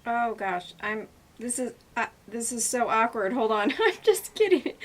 Oh gosh, this is so awkward. Hold on. I'm just kidding. That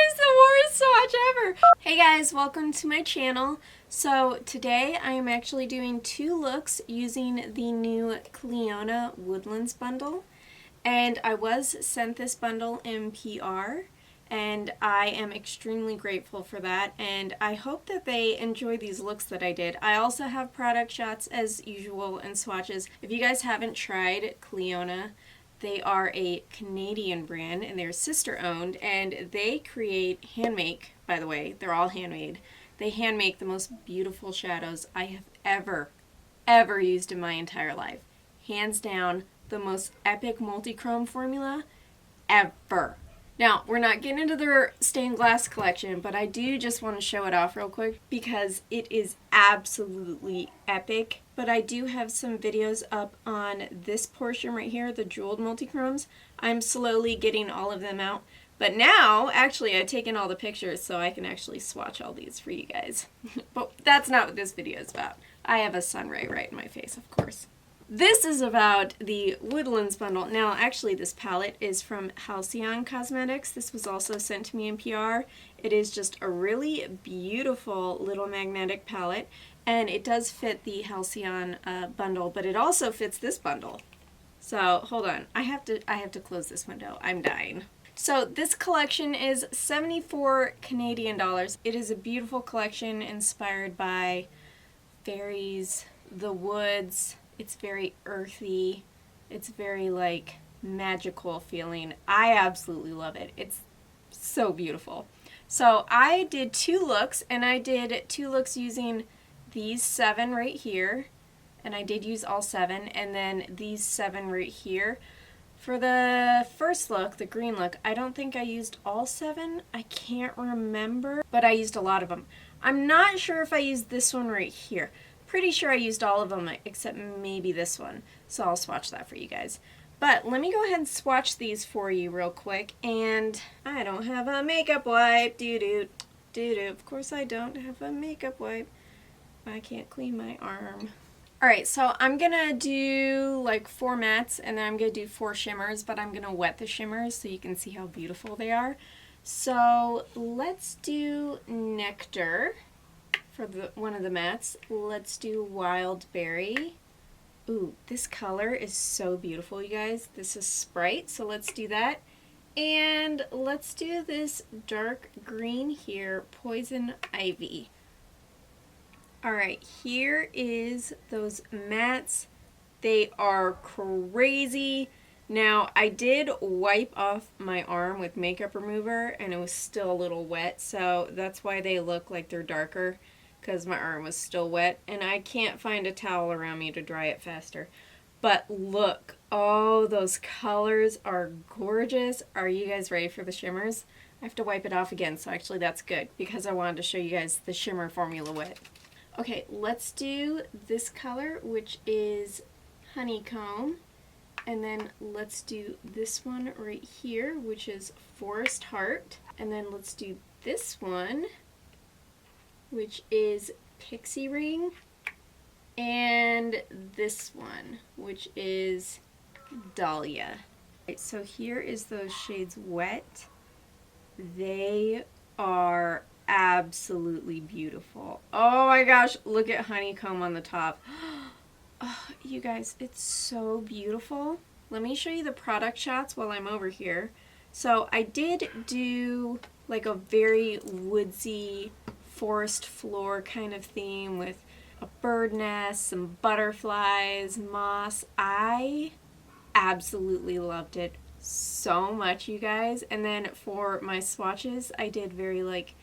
is the worst swatch ever. Hey guys, welcome to my channel. So today I am actually doing two looks using the new Clionadh Woodlands bundle. And I was sent this bundle in PR, and I am extremely grateful for that, and I hope that they enjoy these looks that I did. I also have product shots as usual and swatches. If you guys haven't tried Clionadh, they are a Canadian brand and they're sister owned, and they create handmake, by the way, they're all handmade. They handmake the most beautiful shadows I have ever used in my entire life. Hands down, the most epic multi-chrome formula ever. Now, we're not getting into their stained glass collection, but I do just want to show it off real quick because it is absolutely epic. But I do have some videos up on this portion right here, the jeweled multi-chromes. I'm slowly getting all of them out. But now, actually, I've taken all the pictures so I can actually swatch all these for you guys. But that's not what this video is about. I have a sun ray right in my face, of course. This is about the Woodlands bundle. Now, actually, this palette is from Halcyon Cosmetics. This was also sent to me in PR. It is just a really beautiful little magnetic palette, and it does fit the Halcyon bundle, but it also fits this bundle. So, hold on. I have to close this window. I'm dying. So, this collection is 74 Canadian dollars. It is a beautiful collection inspired by fairies, the woods. It's very earthy. It's very like magical feeling. I absolutely love it. It's so beautiful. So I did two looks, and I did two looks using these 7 right here, and I did use all 7, and then these 7 right here. For the first look, the green look, I don't think I used all 7. I can't remember, but I used a lot of them. I'm not sure if I used this one right here. Pretty sure I used all of them except maybe this one, so I'll swatch that for you guys. But let me go ahead and swatch these for you real quick, and I don't have a makeup wipe. Doo-doo. Of course I don't have a makeup wipe. I can't clean my arm. Alright, so I'm gonna do like 4 mattes, and then I'm gonna do 4 shimmers, but I'm gonna wet the shimmers so you can see how beautiful they are. So let's do NECTAR. For one of the mattes, let's do WILDBERRY. Ooh, this color is so beautiful, you guys. This is SPRITE, so let's do that. And let's do this dark green here, Poison Ivy. Alright, here is those mattes. They are crazy. Now, I did wipe off my arm with makeup remover, and it was still a little wet, so that's why they look like they're darker, because my arm was still wet, and I can't find a towel around me to dry it faster. But look, oh, those colors are gorgeous. Are you guys ready for the shimmers? I have to wipe it off again, so actually that's good, because I wanted to show you guys the shimmer formula wet. Okay, let's do this color, which is Honeycomb, and then let's do this one right here, which is Forest Heart, and then let's do this one, which is PIXIE Ring, and this one, which is Dahlia. Right, so here is those shades wet. They are absolutely beautiful. Oh my gosh, look at Honeycomb on the top. Oh, you guys, it's so beautiful. Let me show you the product shots while I'm over here. So I did do like a very woodsy forest floor kind of theme with a bird nest, some butterflies, moss. I absolutely loved it so much, you guys. And then for my swatches, I did very like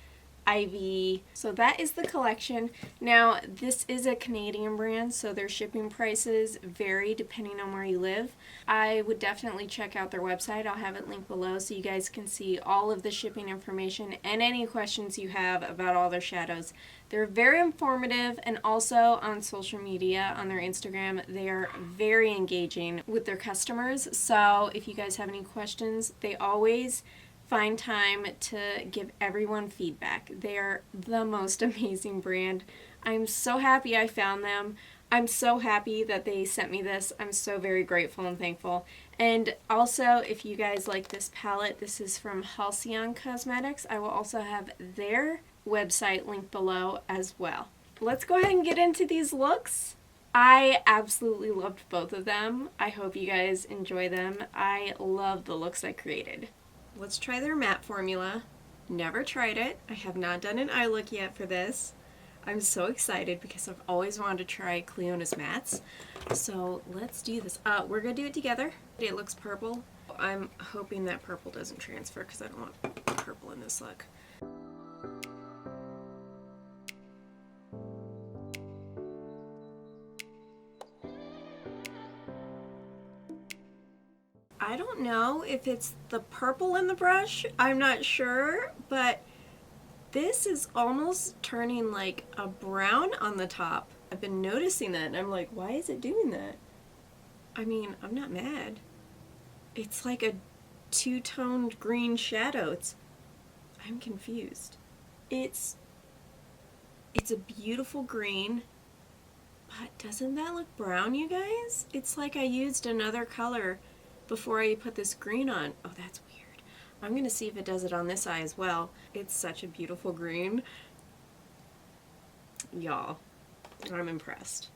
ivy. So that is the collection. Now, this is a Canadian brand, so their shipping prices vary depending on where you live. I would definitely check out their website. I'll have it linked below so you guys can see all of the shipping information and any questions you have about all their shadows. They're very informative, and also on social media, on their Instagram, they are very engaging with their customers. So if you guys have any questions, they always find time to give everyone feedback. They are the most amazing brand. I'm so happy I found them. I'm so happy that they sent me this. I'm so very grateful and thankful. And also, if you guys like this palette, this is from Halcyon Cosmetics. I will also have their website linked below as well. Let's go ahead and get into these looks. I absolutely loved both of them. I hope you guys enjoy them. I love the looks I created. Let's try their matte formula. Never tried it. I have not done an eye look yet for this. I'm so excited because I've always wanted to try Clionadh's mattes. So let's do this. We're going to do it together. It looks purple. I'm hoping that purple doesn't transfer because I don't want purple in this look. I don't know if it's the purple in the brush. I'm not sure, but this is almost turning like a brown on the top. I've been noticing that and I'm like, why is it doing that? I mean, I'm not mad. It's like a two-toned green shadow. I'm confused. It's a beautiful green, but doesn't that look brown, you guys? It's like I used another color before I put this green on. Oh, that's weird. I'm going to see if it does it on this eye as well. It's such a beautiful green. Y'all, I'm impressed.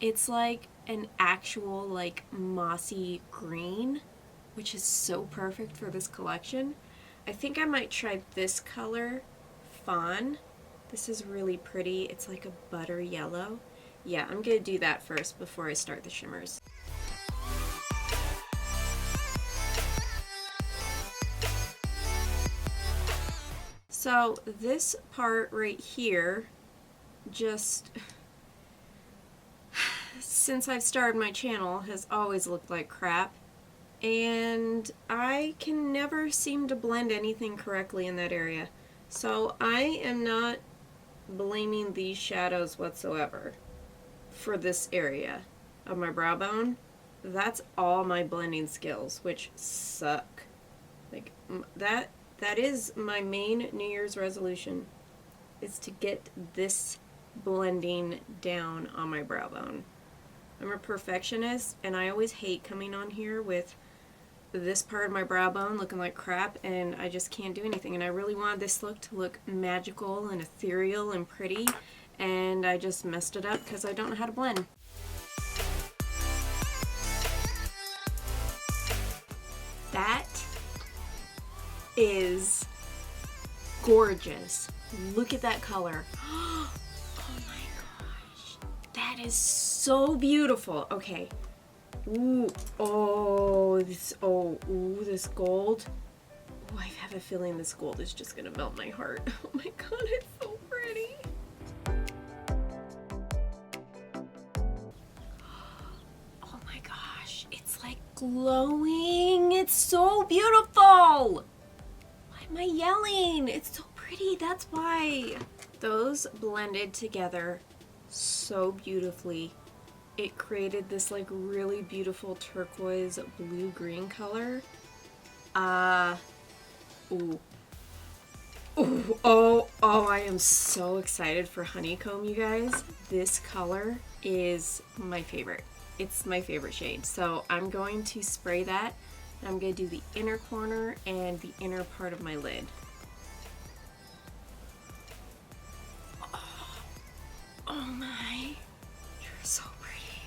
It's like an actual like mossy green, which is so perfect for this collection. I think I might try this color, FAUN. This is really pretty. It's like a butter yellow. Yeah, I'm gonna do that first before I start the shimmers. So this part right here, just since I've started my channel, has always looked like crap, and I can never seem to blend anything correctly in that area. So I am not blaming these shadows whatsoever for this area of my brow bone. That's all my blending skills, which suck. Like that is my main New Year's resolution, is to get this blending down on my brow bone. I'm a perfectionist, and I always hate coming on here with this part of my brow bone looking like crap, and I just can't do anything. And I really wanted this look to look magical and ethereal and pretty, and I just messed it up because I don't know how to blend. That is gorgeous. Look at that color. Oh my gosh. That is so beautiful. Okay. Ooh. Oh, this gold. Oh, I have a feeling this gold is just gonna melt my heart. Oh my god, it's so pretty. Oh my gosh, it's like glowing. It's so beautiful. Why am I yelling? It's so pretty, that's why. Those blended together so beautifully. It created this like really beautiful turquoise blue-green color. Ooh. Ooh, oh, I am so excited for Honeycomb, you guys. This color is my favorite. It's my favorite shade. So I'm going to spray that. I'm going to do the inner corner and the inner part of my lid. Oh my, you're so pretty.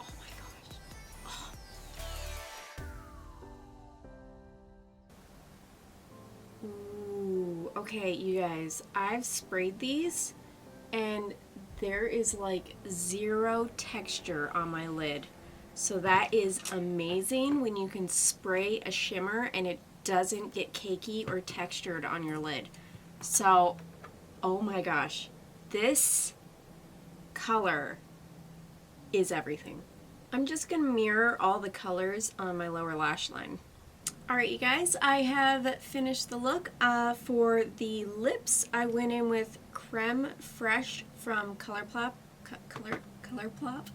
Oh my gosh. Oh. Ooh, okay, you guys, I've sprayed these and there is like zero texture on my lid. So that is amazing when you can spray a shimmer and it doesn't get cakey or textured on your lid. So, oh my gosh. This color is everything. I'm just going to mirror all the colors on my lower lash line. Alright you guys, I have finished the look. For the lips, I went in with Creme Fraiche from Colourpop. Colourpop?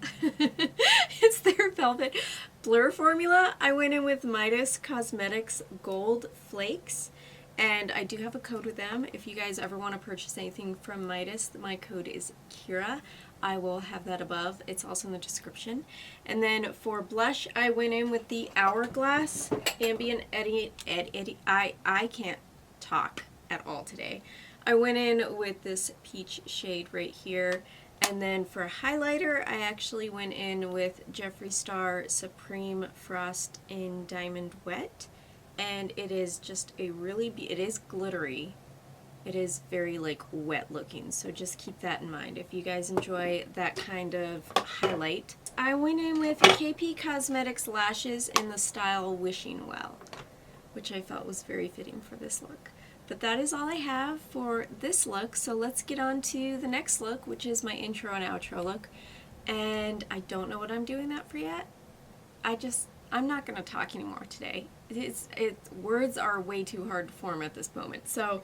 It's their Velvet Blur formula. I went in with Midas Cosmetics Gold Flakes. And I do have a code with them. If you guys ever want to purchase anything from Midas, my code is Kira. I will have that above. It's also in the description. And then for blush, I went in with the Hourglass Ambient Eddie. I can't talk at all today. I went in with this peach shade right here. And then for highlighter, I actually went in with Jeffree Star Supreme Frost in Diamond Wet. And it is just a really, it is glittery. It is very like wet looking, so just keep that in mind if you guys enjoy that kind of highlight. I went in with KP Cosmetics Lashes in the style Wishing Well, which I felt was very fitting for this look. But that is all I have for this look, so let's get on to the next look, which is my intro and outro look. And I don't know what I'm doing that for yet. I'm not going to talk anymore today. Words are way too hard to form at this moment. So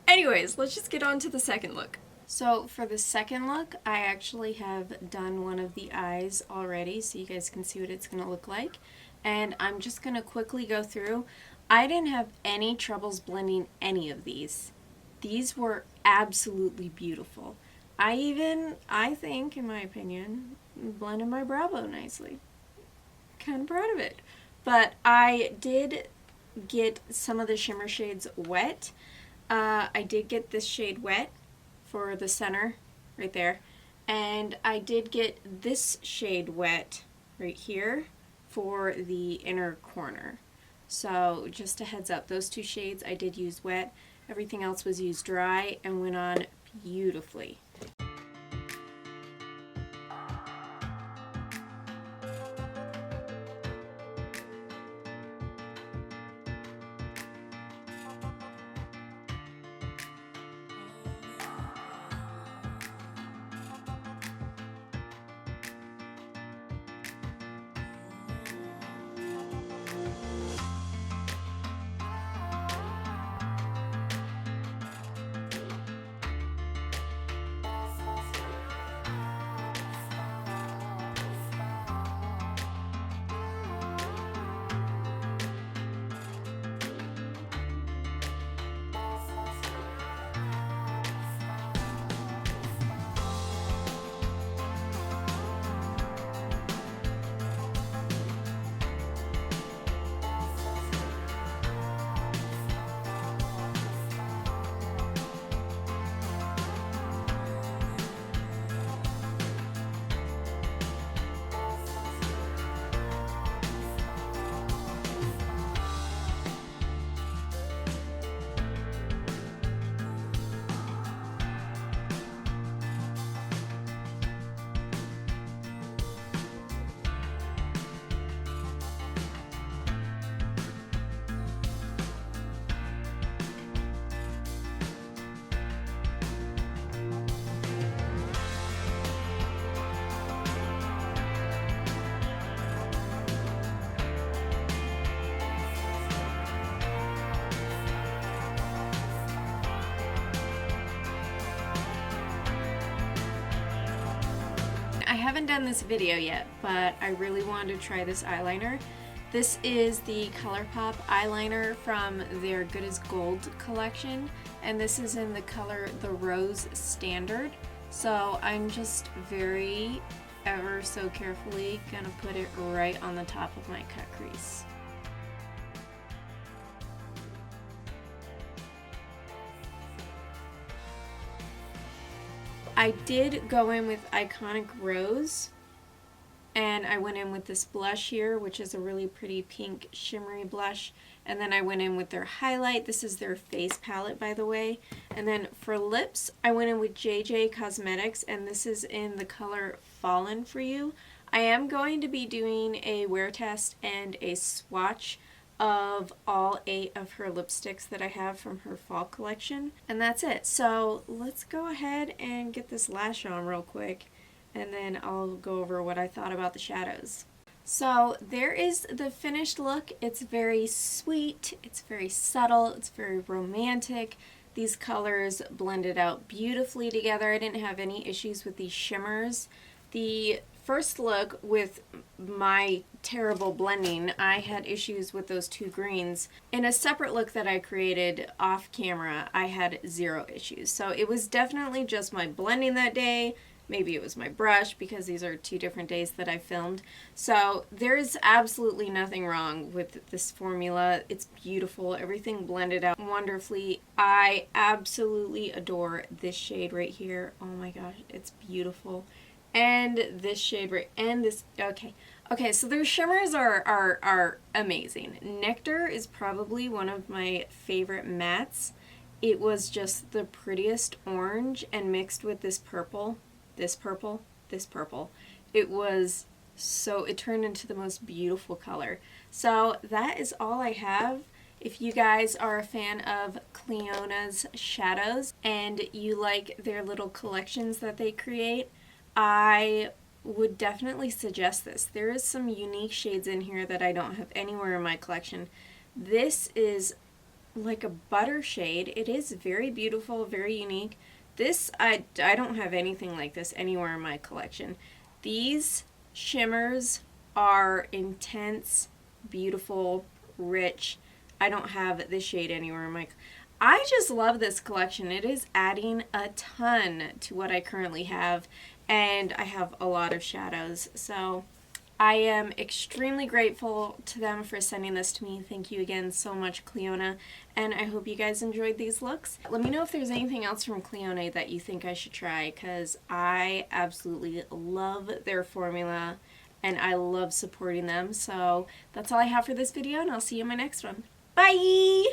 anyways, let's just get on to the second look. So for the second look, I actually have done one of the eyes already, so you guys can see what it's going to look like. And I'm just going to quickly go through. I didn't have any troubles blending any of these. These were absolutely beautiful. I think, in my opinion, blended my brow bone nicely. Kind of proud of it. But I did get some of the shimmer shades wet. I did get this shade wet for the center right there, and I did get this shade wet right here for the inner corner. So just a heads up, those two shades I did use wet. Everything else was used dry and went on beautifully. I haven't done this video yet, but I really wanted to try this eyeliner. This is the Colourpop eyeliner from their Good as Gold collection, and this is in the color the Rose Standard. So I'm just very, ever so carefully gonna put it right on the top of my cut crease. I did go in with Iconic Rose, and I went in with this blush here, which is a really pretty pink shimmery blush, and then I went in with their highlight. This is their face palette, by the way. And then for lips, I went in with JJ Cosmetics, and this is in the color Fallen for You. I am going to be doing a wear test and a swatch of all 8 of her lipsticks that I have from her fall collection, and that's it. So let's go ahead and get this lash on real quick, and then I'll go over what I thought about the shadows. So there is the finished look. It's very sweet, it's very subtle, it's very romantic. These colors blended out beautifully together. I didn't have any issues with these shimmers. The first look with my terrible blending, I had issues with those two greens. In a separate look that I created off camera, I had zero issues. So it was definitely just my blending that day. Maybe it was my brush because these are two different days that I filmed. So there's absolutely nothing wrong with this formula. It's beautiful. Everything blended out wonderfully. I absolutely adore this shade right here. Oh my gosh, it's beautiful. And this shade right, and this, okay, so their shimmers are amazing. Nectar is probably one of my favorite mattes. It was just the prettiest orange and mixed with this purple. This purple, this purple. It was so, it turned into the most beautiful color. So that is all I have. If you guys are a fan of Clionadh's shadows and you like their little collections that they create, I would definitely suggest this. There is some unique shades in here that I don't have anywhere in my collection. This is like a butter shade. It is very beautiful, very unique. This, I don't have anything like this anywhere in my collection. These shimmers are intense, beautiful, rich. I don't have this shade anywhere in my... I just love this collection. It is adding a ton to what I currently have, and I have a lot of shadows. So I am extremely grateful to them for sending this to me. Thank you again so much, Clionadh, and I hope you guys enjoyed these looks. Let me know if there's anything else from Clionadh that you think I should try, because I absolutely love their formula and I love supporting them. So that's all I have for this video, and I'll see you in my next one. Bye!